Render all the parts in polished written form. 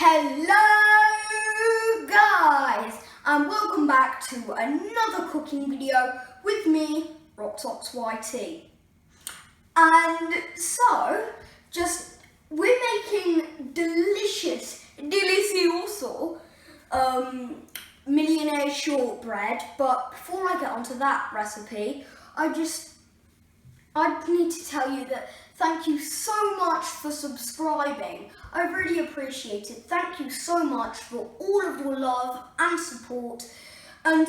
Hello guys, and welcome back to another cooking video with me, Rocksox YT. And so, we're making delicious Millionaire shortbread. But before I get onto that recipe, I need to tell you that thank you so much for subscribing. I really appreciate it. Thank you so much for all of your love and support. And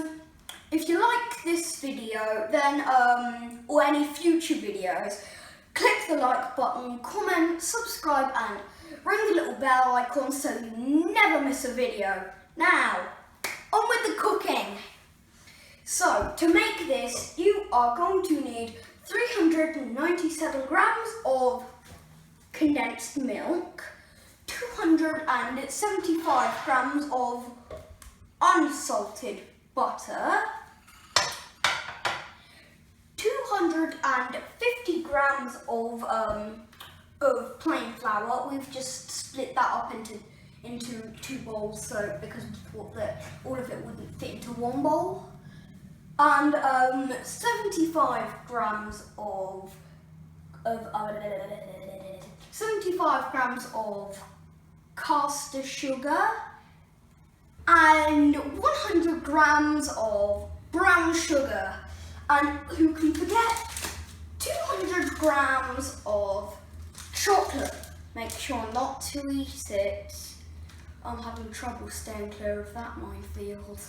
if you like this video, then or any future videos, click the like button, comment, subscribe, and ring the little bell icon so you never miss a video. Now, on with the cooking. So, to make this, you are going to need 397 grams of condensed milk, 275 grams of unsalted butter, 250 grams of plain flour. We've just split that up into two bowls, so because we thought that all of it wouldn't fit into one bowl. And 75 grams of caster sugar and 100 grams of brown sugar. And who can forget 200 grams of chocolate. Make sure not to eat it. I'm having trouble staying clear of that minefield.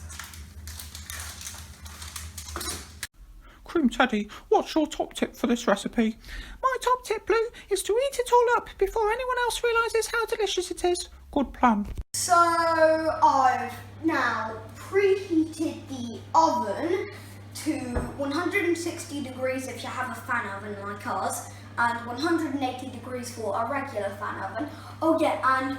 Cream Teddy, what's your top tip for this recipe? My top tip, Blue, is to eat it all up before anyone else realises how delicious it is. Good plan. So I've now preheated the oven to 160 degrees if you have a fan oven like ours, and 180 degrees for a regular fan oven. Oh yeah, and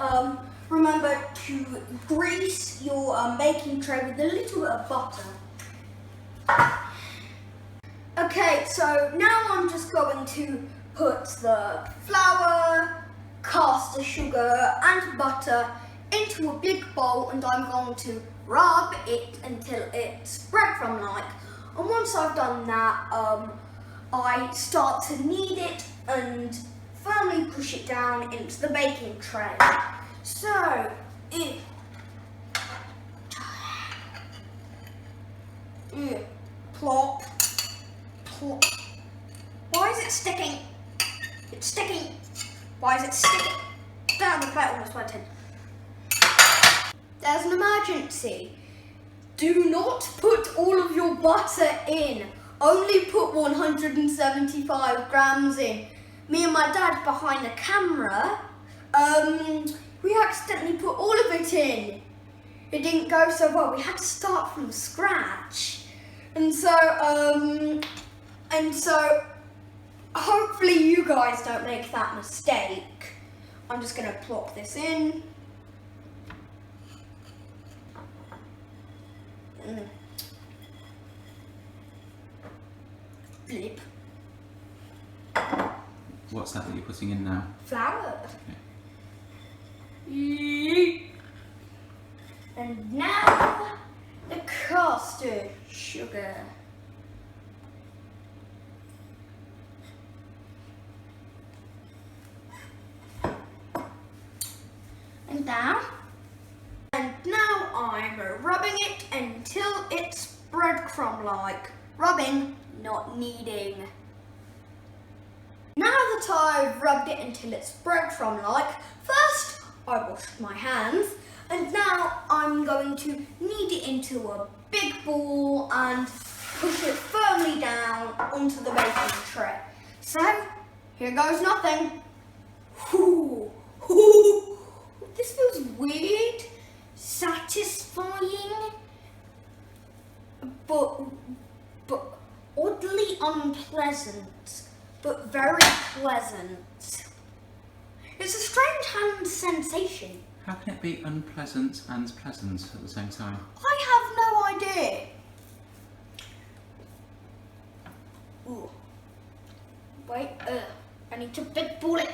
remember to grease your baking tray with a little bit of butter. Okay, so now I'm just going to put the flour, caster sugar and butter into a big bowl, and I'm going to rub it until it's breadcrumb-like. And once I've done that, I start to knead it and firmly push it down into the baking tray. So, plop. Why is it sticking? It's sticking. Why is it sticking? Down the plate almost went in. There's an emergency. Do not put all of your butter in. Only put 175 grams in. Me and my dad behind the camera, we accidentally put all of it in. It didn't go so well. We had to start from scratch. And so hopefully you guys don't make that mistake. I'm just going to plop this in. Flip. What's that you're putting in now? Flour. Okay. And now the caster sugar. And now I'm rubbing it until it's breadcrumb-like. Rubbing, not kneading. Now that I've rubbed it until it's breadcrumb-like, first I washed my hands, and now I'm going to knead it into a big ball and push it firmly down onto the baking tray. So, here goes nothing. This feels weird, satisfying, but oddly unpleasant, but very pleasant. It's a strange hand sensation. How can it be unpleasant and pleasant at the same time? I have no idea. Ooh. Wait, I need to big ball it.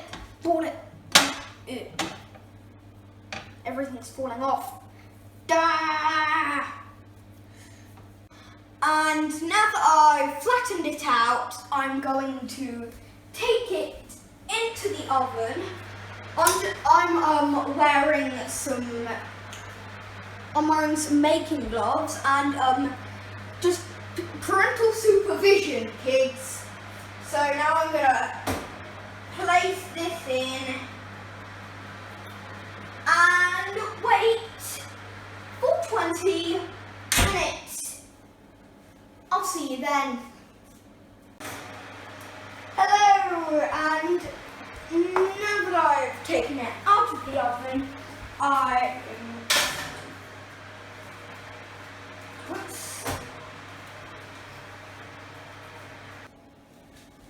it's falling off. Da! And now that I've flattened it out, I'm going to take it into the oven. I'm wearing some making gloves and just parental supervision, kids. So now I'm gonna place this in and wait for 20 minutes. I'll see you then. Hello, and now that I've taken it out of the oven,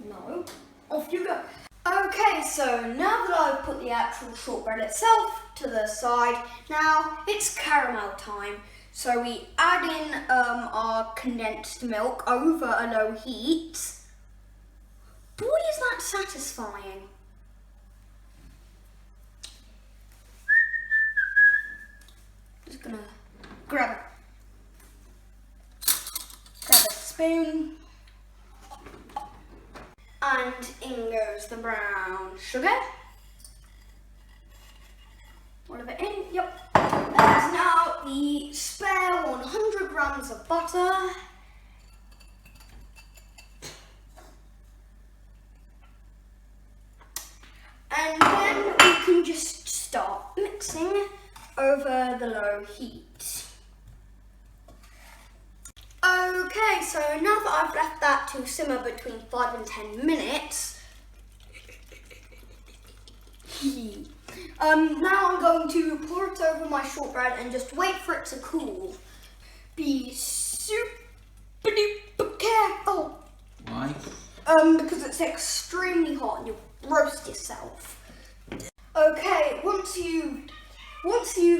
no, off you go. Okay, so now that I've put the actual shortbread itself to the side, now it's caramel time. So we add in our condensed milk over a low heat. Boy, is that satisfying. Just gonna grab a spoon. And in goes the brown sugar. All of it in, yep. There's now the spare 100 grams of butter. And then we can just start mixing over the low heat. Okay, so now that I've left that to simmer between 5 and 10 minutes, now I'm going to pour it over my shortbread and just wait for it to cool. Be super duper careful. Why? Because it's extremely hot and you'll roast yourself. Okay, once you've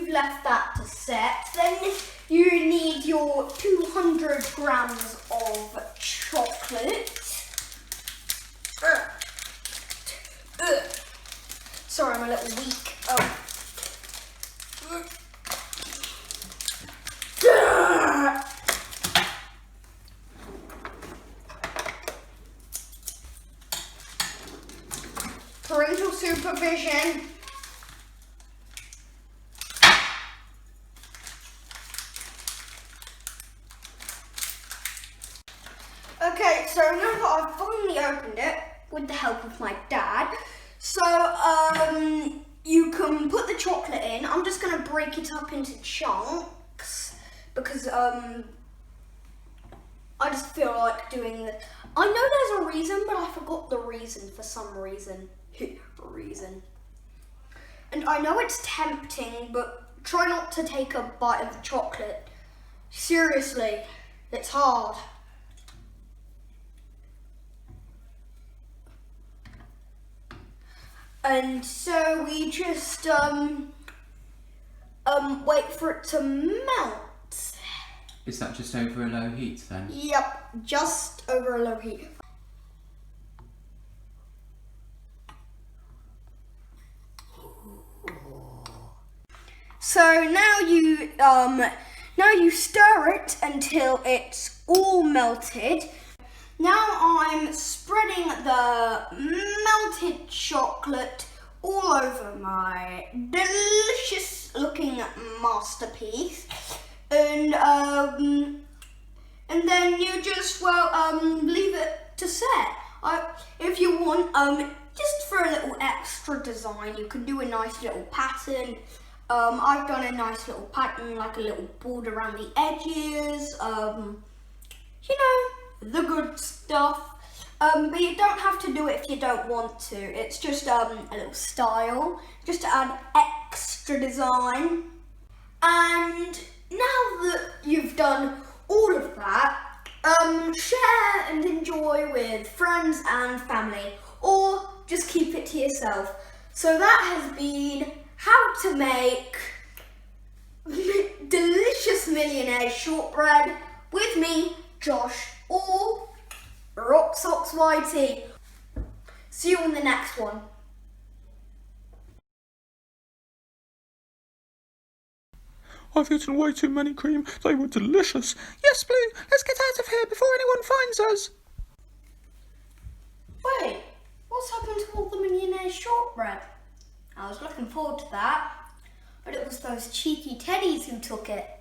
left that to set, then you need your 200 grams of chocolate. Sorry, I'm a little weak. Parental supervision. Okay, so now that I've finally opened it with the help of my dad, so you can put the chocolate in. I'm just gonna break it up into chunks because I just feel like doing the. I know there's a reason, but I forgot the reason for some reason. And I know it's tempting, but try not to take a bite of the chocolate. Seriously, it's hard. And so we just wait for it to melt. Is that just over a low heat then? Yep, just over a low heat. So now you stir it until it's all melted. Now I'm spreading the melted chocolate all over my delicious looking masterpiece. And then you just leave it to set. If you want, just for a little extra design, you can do a nice little pattern. I've done a nice little pattern, like a little border around the edges. You know, the good stuff. But you don't have to do it if you don't want to. It's just a little style, just to add extra design. And now that you've done all of that, share and enjoy with friends and family, or just keep it to yourself. So that has been how to make delicious Millionaire shortbread with me, Josh, or Rocksox YT. See you in the next one. I've eaten way too many, Cream. They were delicious. Yes, Blue, let's get out of here before anyone finds us. Wait, what's happened to all the Millionaire shortbread? I was looking forward to that, but it was those cheeky teddies who took it.